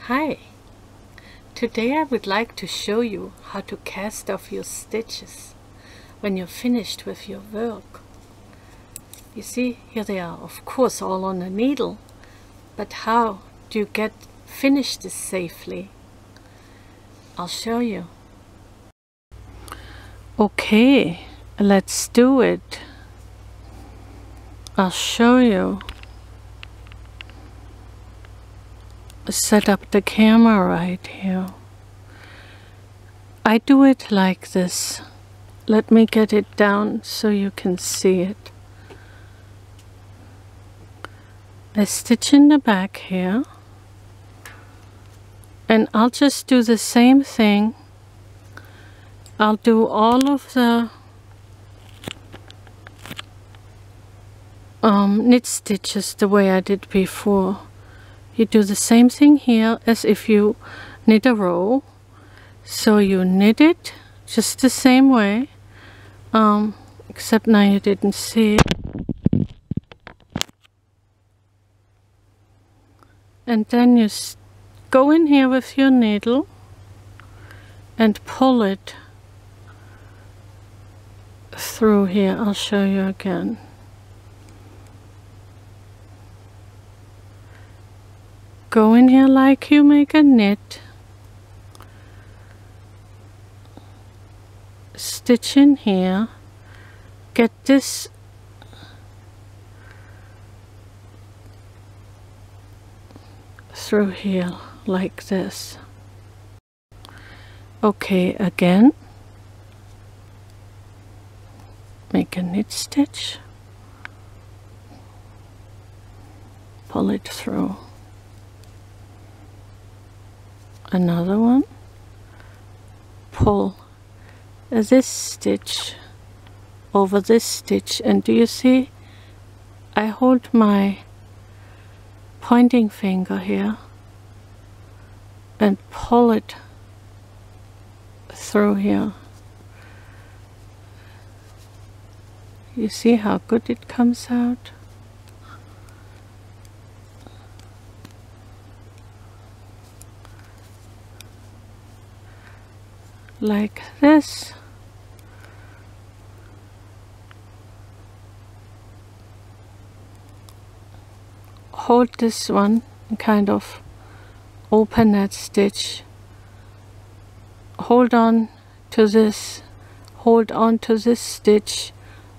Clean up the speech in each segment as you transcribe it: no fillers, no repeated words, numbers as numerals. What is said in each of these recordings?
Hi! Today I would like to show you how to cast off your stitches when you're finished with your work. You see, here they are, of course all on a needle, but how do you finish this safely? I'll show you. Okay, let's do it. I'll show you. Set up the camera right here. I do it like this. Let me get it down so you can see it. I stitch in the back here, and I'll just do the same thing. I'll do all of the knit stitches the way I did before. You do the same thing here as if you knit a row. So you knit it just the same way, except now you didn't see it. And then you go in here with your needle and pull it through here. I'll show you again. Go in here like you make a knit. Stitch in here. Get this through here like this. Okay, again. Make a knit stitch. Pull it through. Another one. Pull this stitch over this stitch, and do you see I hold my pointing finger here and pull it through here. You see how good it comes out? Like this. Hold this one and kind of open that stitch. Hold on to this. Hold on to this stitch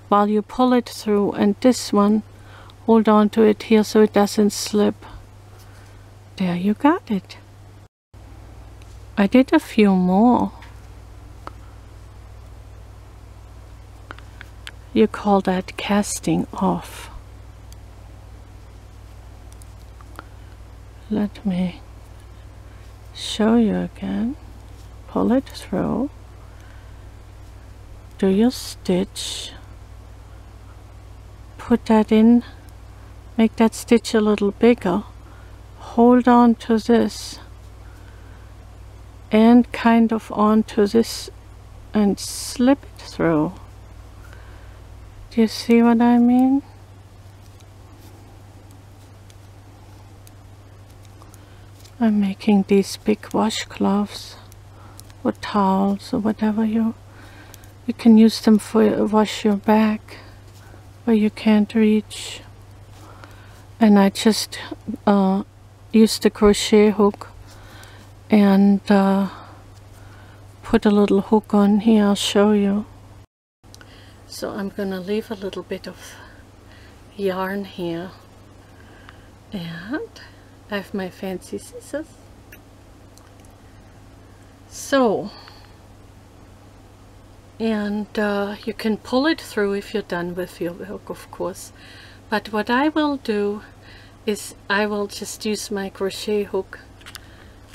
while you pull it through, and this one, hold on to it here so it doesn't slip. There, you got it. I did a few more. You call that casting off. Let me show you again. Pull it through. Do your stitch. Put that in. Make that stitch a little bigger. Hold on to this. And kind of onto this and slip it through. Do you see what I mean? I'm making these big washcloths or towels or whatever you can use them for wash your back where you can't reach. And I just used the crochet hook and put a little hook on here. I'll show you. So I'm gonna leave a little bit of yarn here, and I have my fancy scissors. So, and you can pull it through if you're done with your work, of course. But what I will do is I will just use my crochet hook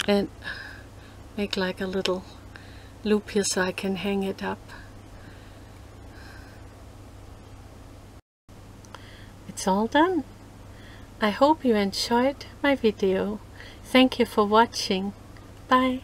and make like a little loop here so I can hang it up. It's all done. I hope you enjoyed my video. Thank you for watching. Bye.